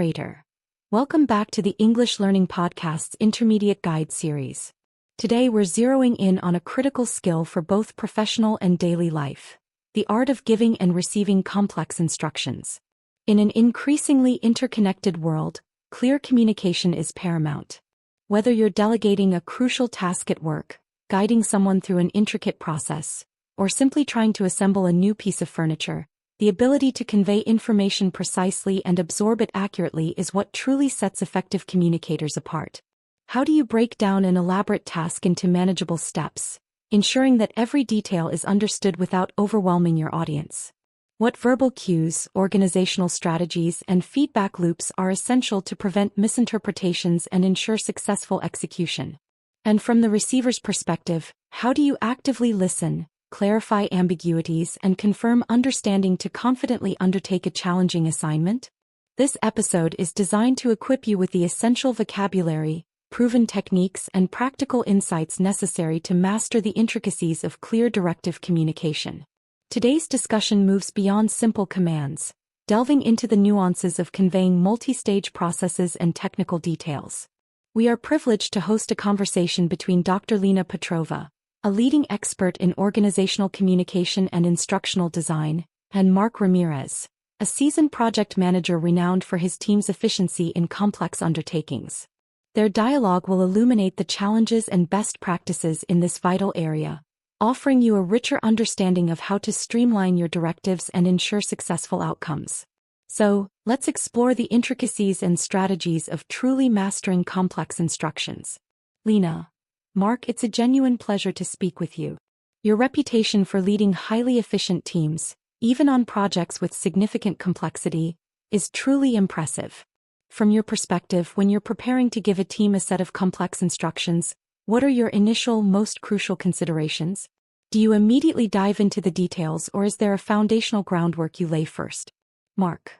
Narrator. Welcome back to the English Learning Podcast's Intermediate Guide series. Today we're zeroing in on a critical skill for both professional and daily life: the art of giving and receiving complex instructions. In an increasingly interconnected world, clear communication is paramount. Whether you're delegating a crucial task at work, guiding someone through an intricate process, or simply trying to assemble a new piece of furniture, the ability to convey information precisely and absorb it accurately is what truly sets effective communicators apart. How do you break down an elaborate task into manageable steps, ensuring that every detail is understood without overwhelming your audience? What verbal cues, organizational strategies, and feedback loops are essential to prevent misinterpretations and ensure successful execution? And from the receiver's perspective, how do you actively listen, clarify ambiguities, and confirm understanding to confidently undertake a challenging assignment? This episode is designed to equip you with the essential vocabulary, proven techniques, and practical insights necessary to master the intricacies of clear directive communication. Today's discussion moves beyond simple commands, delving into the nuances of conveying multi-stage processes and technical details. We are privileged to host a conversation between Dr. Lena Petrova, a leading expert in organizational communication and instructional design, and Mark Ramirez, a seasoned project manager renowned for his team's efficiency in complex undertakings. Their dialogue will illuminate the challenges and best practices in this vital area, offering you a richer understanding of how to streamline your directives and ensure successful outcomes. So, let's explore the intricacies and strategies of truly mastering complex instructions. Lena, Mark, it's a genuine pleasure to speak with you. Your reputation for leading highly efficient teams, even on projects with significant complexity, is truly impressive. From your perspective, when you're preparing to give a team a set of complex instructions, what are your initial, most crucial considerations? Do you immediately dive into the details, or is there a foundational groundwork you lay first? Mark.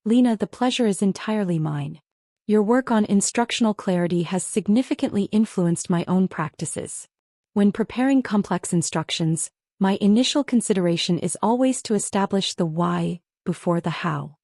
Lena, the pleasure is entirely mine. Your work on instructional clarity has significantly influenced my own practices. When preparing complex instructions, my initial consideration is always to establish the why before the how.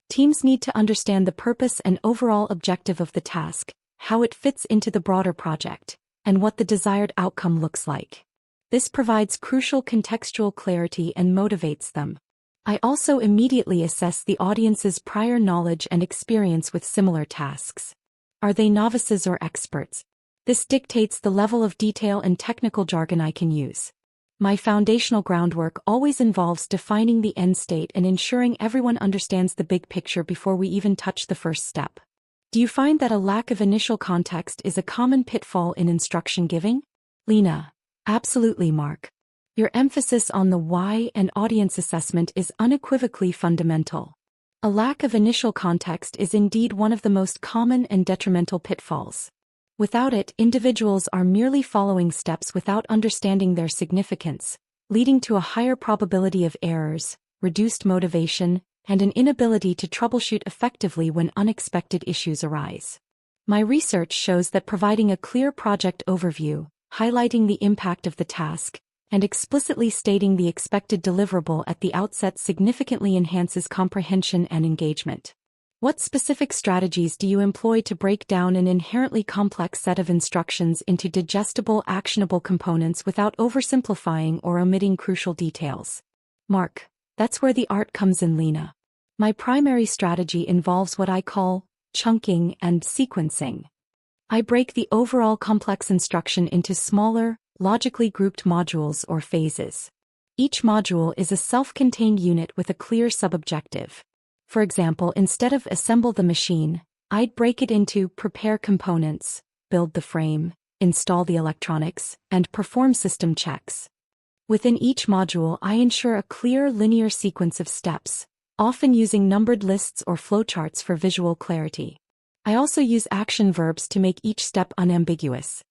Teams need to understand the purpose and overall objective of the task, how it fits into the broader project, and what the desired outcome looks like. This provides crucial contextual clarity and motivates them. I also immediately assess the audience's prior knowledge and experience with similar tasks. Are they novices or experts? This dictates the level of detail and technical jargon I can use. My foundational groundwork always involves defining the end state and ensuring everyone understands the big picture before we even touch the first step. Do you find that a lack of initial context is a common pitfall in instruction giving? Lena. Absolutely, Mark. Your emphasis on the why and audience assessment is unequivocally fundamental. A lack of initial context is indeed one of the most common and detrimental pitfalls. Without it, individuals are merely following steps without understanding their significance, leading to a higher probability of errors, reduced motivation, and an inability to troubleshoot effectively when unexpected issues arise. My research shows that providing a clear project overview, highlighting the impact of the task, and explicitly stating the expected deliverable at the outset significantly enhances comprehension and engagement. What specific strategies do you employ to break down an inherently complex set of instructions into digestible, actionable components without oversimplifying or omitting crucial details? Mark. That's where the art comes in, Lena. My primary strategy involves what I call chunking and sequencing. I break the overall complex instruction into smaller, logically grouped modules or phases. Each module is a self-contained unit with a clear subobjective. For example, instead of assemble the machine, I'd break it into prepare components, build the frame, install the electronics, and perform system checks. Within each module, I ensure a clear linear sequence of steps, often using numbered lists or flowcharts for visual clarity. I also use action verbs to make each step unambiguous.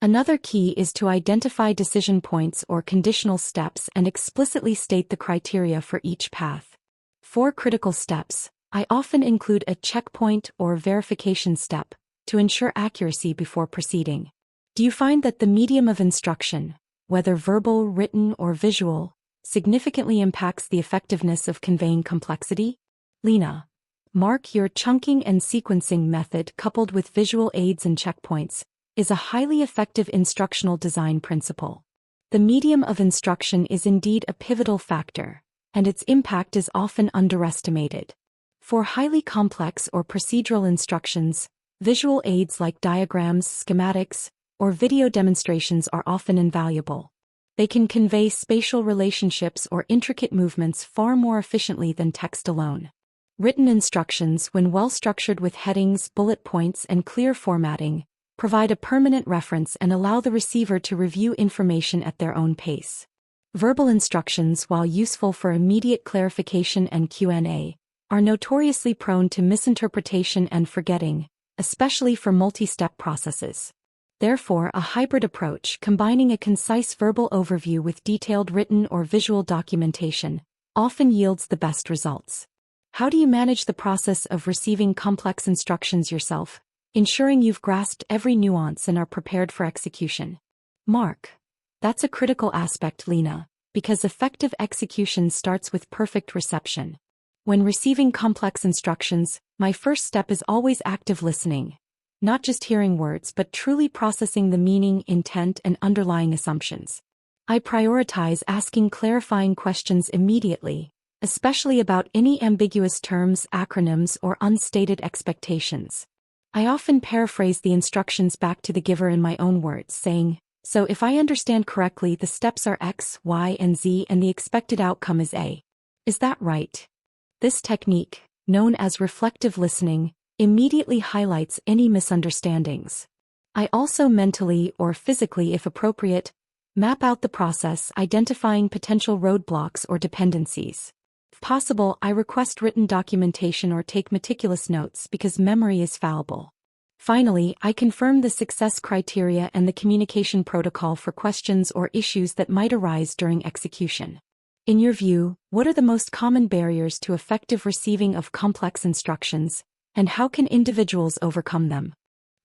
Another key is to identify decision points or conditional steps and explicitly state the criteria for each path. For critical steps, I often include a checkpoint or verification step to ensure accuracy before proceeding. Do you find that the medium of instruction, whether verbal, written, or visual, significantly impacts the effectiveness of conveying complexity? Lena. Mark, your chunking and sequencing method coupled with visual aids and checkpoints is a highly effective instructional design principle. The medium of instruction is indeed a pivotal factor, and its impact is often underestimated. For highly complex or procedural instructions, visual aids like diagrams, schematics, or video demonstrations are often invaluable. They can convey spatial relationships or intricate movements far more efficiently than text alone. Written instructions, when well-structured with headings, bullet points, and clear formatting, provide a permanent reference and allow the receiver to review information at their own pace. Verbal instructions, while useful for immediate clarification and Q&A, are notoriously prone to misinterpretation and forgetting, especially for multi-step processes. Therefore, a hybrid approach, combining a concise verbal overview with detailed written or visual documentation, often yields the best results. How do you manage the process of receiving complex instructions yourself, ensuring you've grasped every nuance and are prepared for execution? Mark. That's a critical aspect, Lena, because effective execution starts with perfect reception. When receiving complex instructions, my first step is always active listening. Not just hearing words but truly processing the meaning, intent, and underlying assumptions. I prioritize asking clarifying questions immediately, especially about any ambiguous terms, acronyms, or unstated expectations. I often paraphrase the instructions back to the giver in my own words, saying, "So if I understand correctly, the steps are X, Y, and Z, and the expected outcome is A. Is that right?" This technique, known as reflective listening, immediately highlights any misunderstandings. I also mentally, or physically if appropriate, map out the process, identifying potential roadblocks or dependencies. If possible, I request written documentation or take meticulous notes because memory is fallible. Finally, I confirm the success criteria and the communication protocol for questions or issues that might arise during execution. In your view, what are the most common barriers to effective receiving of complex instructions, and how can individuals overcome them?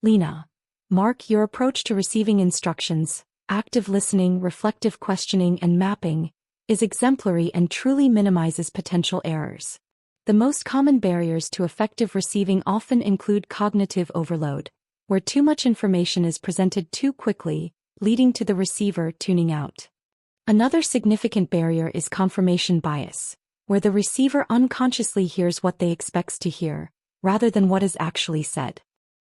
Lena. Mark, your approach to receiving instructions, active listening, reflective questioning, and mapping, is exemplary and truly minimizes potential errors. The most common barriers to effective receiving often include cognitive overload, where too much information is presented too quickly, leading to the receiver tuning out. Another significant barrier is confirmation bias, where the receiver unconsciously hears what they expect to hear, rather than what is actually said.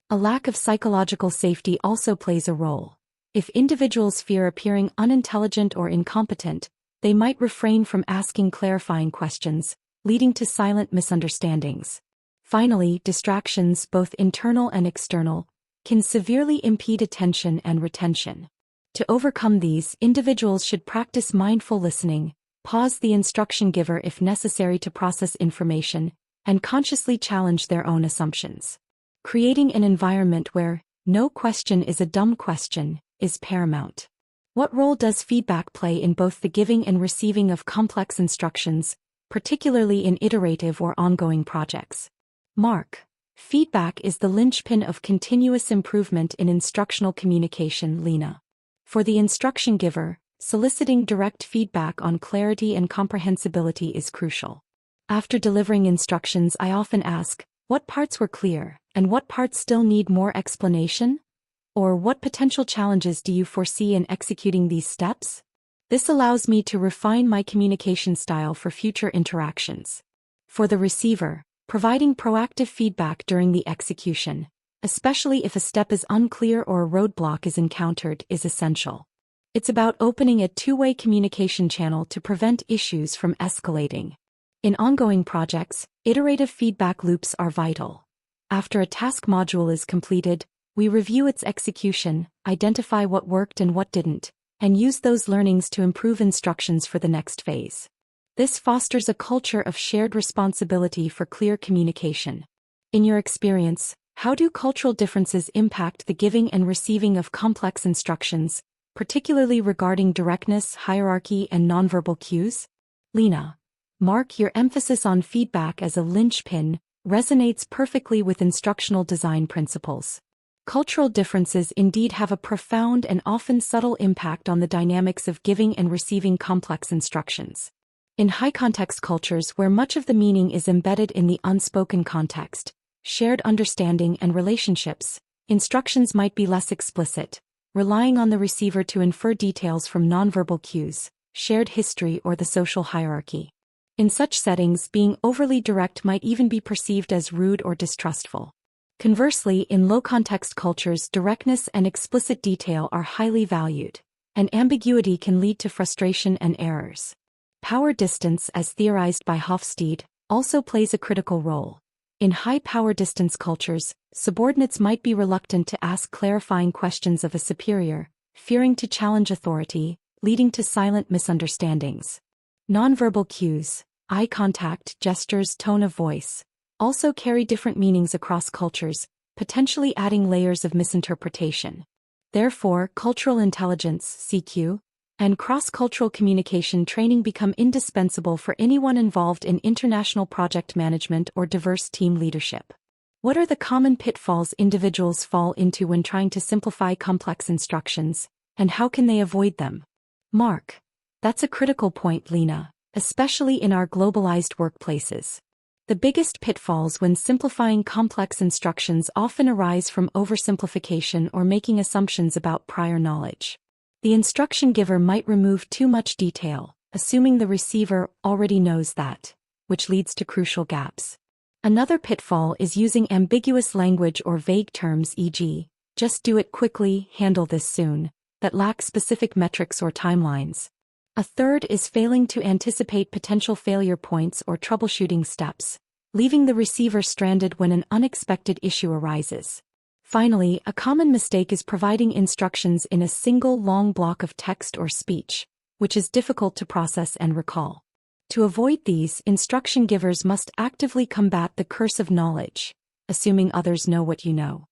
A lack of psychological safety also plays a role. If individuals fear appearing unintelligent or incompetent, they might refrain from asking clarifying questions, leading to silent misunderstandings. Finally, distractions, both internal and external, can severely impede attention and retention. To overcome these, individuals should practice mindful listening, pause the instruction giver if necessary to process information, and consciously challenge their own assumptions. Creating an environment where no question is a dumb question is paramount. What role does feedback play in both the giving and receiving of complex instructions, particularly in iterative or ongoing projects? Mark. Feedback is the linchpin of continuous improvement in instructional communication, Lena. For the instruction giver, soliciting direct feedback on clarity and comprehensibility is crucial. After delivering instructions, I often ask, what parts were clear, and what parts still need more explanation? Or what potential challenges do you foresee in executing these steps? This allows me to refine my communication style for future interactions. For the receiver, providing proactive feedback during the execution, especially if a step is unclear or a roadblock is encountered, is essential. It's about opening a two-way communication channel to prevent issues from escalating. In ongoing projects, iterative feedback loops are vital. After a task module is completed, we review its execution, identify what worked and what didn't, and use those learnings to improve instructions for the next phase. This fosters a culture of shared responsibility for clear communication. In your experience, how do cultural differences impact the giving and receiving of complex instructions, particularly regarding directness, hierarchy, and nonverbal cues? Lena. Mark, your emphasis on feedback as a linchpin resonates perfectly with instructional design principles. Cultural differences indeed have a profound and often subtle impact on the dynamics of giving and receiving complex instructions. In high-context cultures where much of the meaning is embedded in the unspoken context, shared understanding and relationships, instructions might be less explicit, relying on the receiver to infer details from nonverbal cues, shared history or the social hierarchy. In such settings, being overly direct might even be perceived as rude or distrustful. Conversely, in low-context cultures, directness and explicit detail are highly valued, and ambiguity can lead to frustration and errors. Power distance, as theorized by Hofstede, also plays a critical role. In high-power distance cultures, subordinates might be reluctant to ask clarifying questions of a superior, fearing to challenge authority, leading to silent misunderstandings. Nonverbal cues, eye contact, gestures, tone of voice, also carry different meanings across cultures, potentially adding layers of misinterpretation. Therefore, cultural intelligence (CQ) and cross-cultural communication training become indispensable for anyone involved in international project management or diverse team leadership. What are the common pitfalls individuals fall into when trying to simplify complex instructions, and how can they avoid them? Mark. That's a critical point, Lena, especially in our globalized workplaces. The biggest pitfalls when simplifying complex instructions often arise from oversimplification or making assumptions about prior knowledge. The instruction giver might remove too much detail, assuming the receiver already knows that, which leads to crucial gaps. Another pitfall is using ambiguous language or vague terms, e.g., just do it quickly, handle this soon, that lack specific metrics or timelines. A third is failing to anticipate potential failure points or troubleshooting steps, leaving the receiver stranded when an unexpected issue arises. Finally, a common mistake is providing instructions in a single long block of text or speech, which is difficult to process and recall. To avoid these, instruction givers must actively combat the curse of knowledge, assuming others know what you know.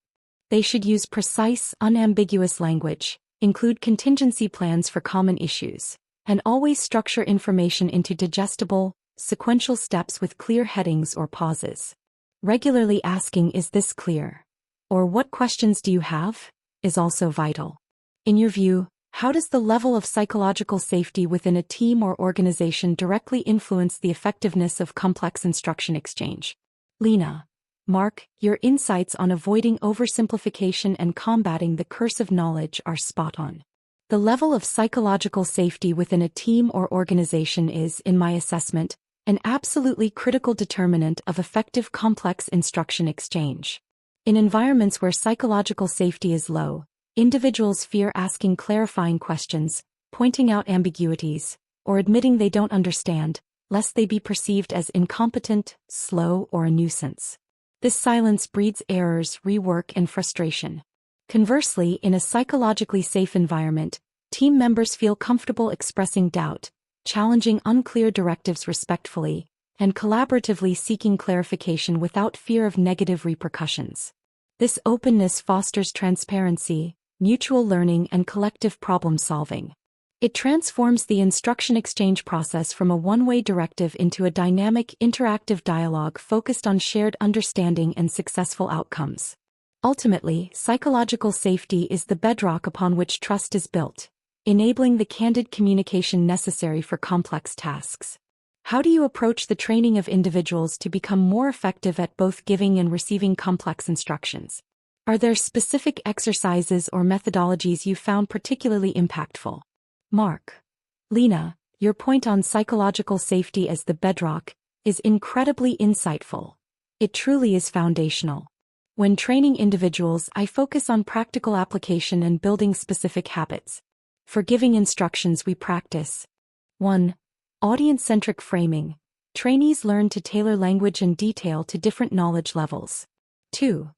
They should use precise, unambiguous language, include contingency plans for common issues, and always structure information into digestible, sequential steps with clear headings or pauses. Regularly asking, "Is this clear?" or "What questions do you have?" is also vital. In your view, how does the level of psychological safety within a team or organization directly influence the effectiveness of complex instruction exchange? Lena. Mark, your insights on avoiding oversimplification and combating the curse of knowledge are spot on. The level of psychological safety within a team or organization is, in my assessment, an absolutely critical determinant of effective complex instruction exchange. In environments where psychological safety is low, individuals fear asking clarifying questions, pointing out ambiguities, or admitting they don't understand, lest they be perceived as incompetent, slow, or a nuisance. This silence breeds errors, rework, and frustration. Conversely, in a psychologically safe environment, team members feel comfortable expressing doubt, challenging unclear directives respectfully, and collaboratively seeking clarification without fear of negative repercussions. This openness fosters transparency, mutual learning, and collective problem-solving. It transforms the instruction exchange process from a one-way directive into a dynamic, interactive dialogue focused on shared understanding and successful outcomes. Ultimately, psychological safety is the bedrock upon which trust is built, enabling the candid communication necessary for complex tasks. How do you approach the training of individuals to become more effective at both giving and receiving complex instructions? Are there specific exercises or methodologies you found particularly impactful? Mark. Lena, your point on psychological safety as the bedrock is incredibly insightful. It truly is foundational. When training individuals, I focus on practical application and building specific habits. For giving instructions, we practice 1. Audience-centric framing. Trainees learn to tailor language and detail to different knowledge levels. 2.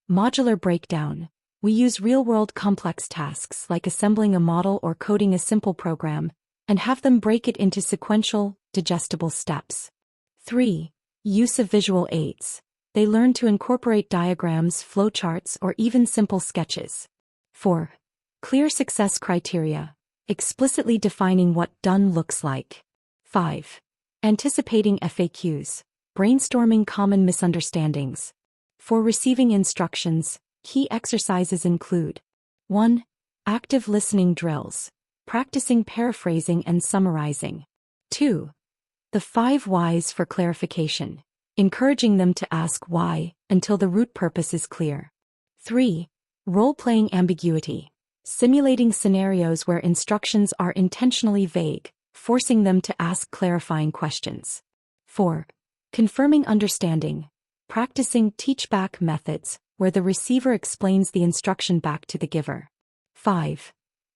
Modular breakdown. We use real-world complex tasks like assembling a model or coding a simple program, and have them break it into sequential, digestible steps. 3. Use of visual aids. They learn to incorporate diagrams, flowcharts, or even simple sketches. 4. Clear success criteria. Explicitly defining what done looks like. 5. Anticipating FAQs. Brainstorming common misunderstandings. For receiving instructions, key exercises include 1. Active listening drills. Practicing paraphrasing and summarizing. 2. The 5 whys for clarification. Encouraging them to ask why until the root purpose is clear. 3. Role-playing ambiguity. Simulating scenarios where instructions are intentionally vague, forcing them to ask clarifying questions. 4. Confirming understanding. Practicing teach-back methods, where the receiver explains the instruction back to the giver. 5.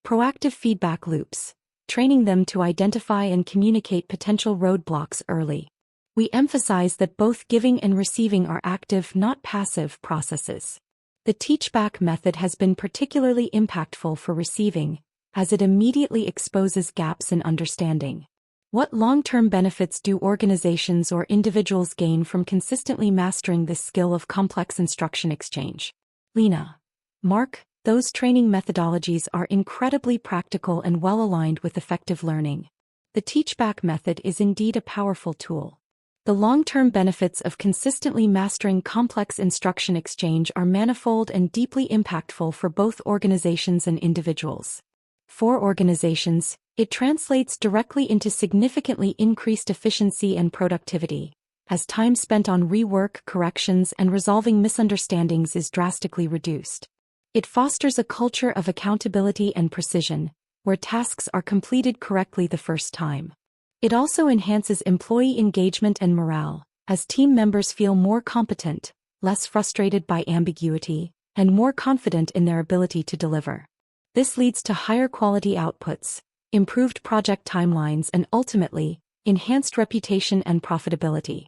Proactive feedback loops. Training them to identify and communicate potential roadblocks early. We emphasize that both giving and receiving are active, not passive processes. The teach-back method has been particularly impactful for receiving, as it immediately exposes gaps in understanding. What long-term benefits do organizations or individuals gain from consistently mastering this skill of complex instruction exchange? Lena. Mark, those training methodologies are incredibly practical and well-aligned with effective learning. The teach-back method is indeed a powerful tool. The long-term benefits of consistently mastering complex instruction exchange are manifold and deeply impactful for both organizations and individuals. For organizations, it translates directly into significantly increased efficiency and productivity, as time spent on rework, corrections, and resolving misunderstandings is drastically reduced. It fosters a culture of accountability and precision, where tasks are completed correctly the first time. It also enhances employee engagement and morale, as team members feel more competent, less frustrated by ambiguity, and more confident in their ability to deliver. This leads to higher quality outputs, improved project timelines, and ultimately, enhanced reputation and profitability.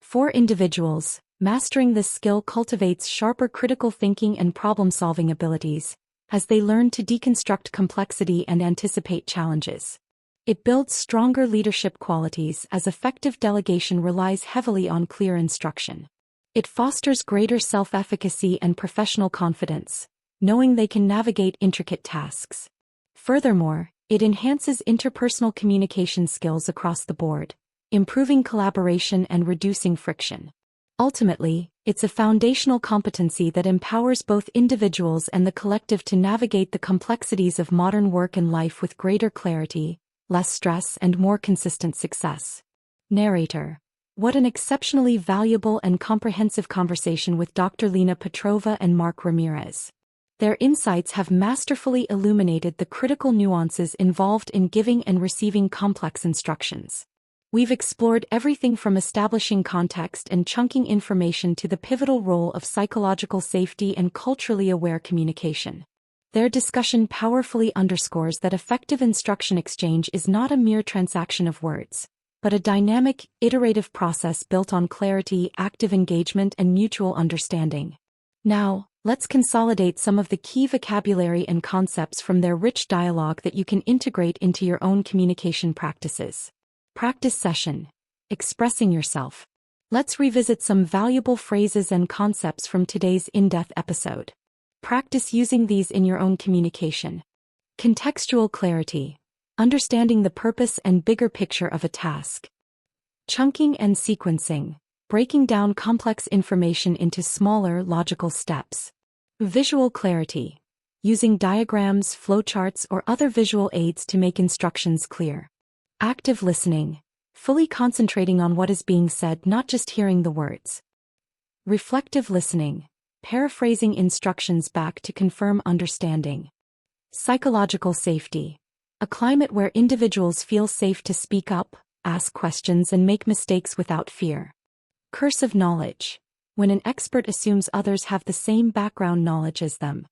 For individuals, mastering this skill cultivates sharper critical thinking and problem-solving abilities, as they learn to deconstruct complexity and anticipate challenges. It builds stronger leadership qualities as effective delegation relies heavily on clear instruction. It fosters greater self-efficacy and professional confidence, knowing they can navigate intricate tasks. Furthermore, it enhances interpersonal communication skills across the board, improving collaboration and reducing friction. Ultimately, it's a foundational competency that empowers both individuals and the collective to navigate the complexities of modern work and life with greater clarity, less stress, and more consistent success. Narrator. What an exceptionally valuable and comprehensive conversation with Dr. Lena Petrova and Mark Ramirez. Their insights have masterfully illuminated the critical nuances involved in giving and receiving complex instructions. We've explored everything from establishing context and chunking information to the pivotal role of psychological safety and culturally aware communication. Their discussion powerfully underscores that effective instruction exchange is not a mere transaction of words, but a dynamic, iterative process built on clarity, active engagement, and mutual understanding. Now, let's consolidate some of the key vocabulary and concepts from their rich dialogue that you can integrate into your own communication practices. Practice session. Expressing yourself. Let's revisit some valuable phrases and concepts from today's in-depth episode. Practice using these in your own communication. Contextual clarity. Understanding the purpose and bigger picture of a task. Chunking and sequencing. Breaking down complex information into smaller, logical steps. Visual clarity. Using diagrams, flowcharts, or other visual aids to make instructions clear. Active listening. Fully concentrating on what is being said, not just hearing the words. Reflective listening. Paraphrasing instructions back to confirm understanding. Psychological safety. A climate where individuals feel safe to speak up, ask questions, and make mistakes without fear. Cursive knowledge. When an expert assumes others have the same background knowledge as them.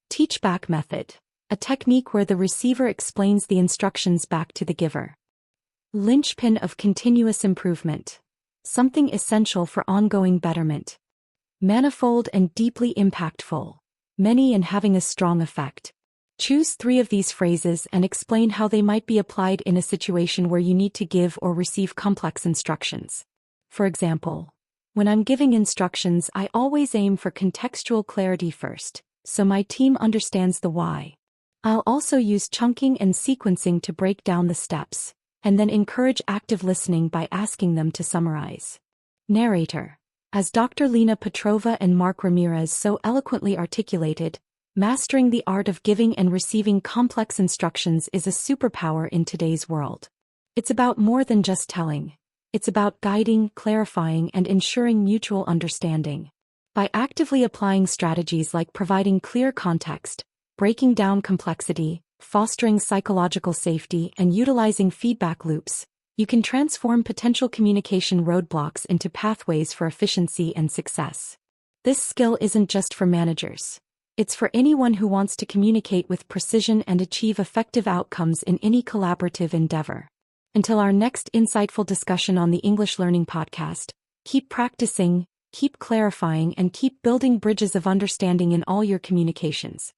Teach-back method. A technique where the receiver explains the instructions back to the giver. Linchpin of continuous improvement. Something essential for ongoing betterment. Manifold and deeply impactful. Many and having a strong effect. Choose 3 of these phrases and explain how they might be applied in a situation where you need to give or receive complex instructions. For example, when I'm giving instructions, I always aim for contextual clarity first, so my team understands the why. I'll also use chunking and sequencing to break down the steps, and then encourage active listening by asking them to summarize. Narrator. As Dr. Lena Petrova and Mark Ramirez so eloquently articulated, mastering the art of giving and receiving complex instructions is a superpower in today's world. It's about more than just telling, It's about guiding, clarifying, and ensuring mutual understanding. By actively applying strategies like providing clear context, breaking down complexity, fostering psychological safety, and utilizing feedback loops, you can transform potential communication roadblocks into pathways for efficiency and success. This skill isn't just for managers. It's for anyone who wants to communicate with precision and achieve effective outcomes in any collaborative endeavor. Until our next insightful discussion on the English Learning Podcast, keep practicing, keep clarifying, and keep building bridges of understanding in all your communications.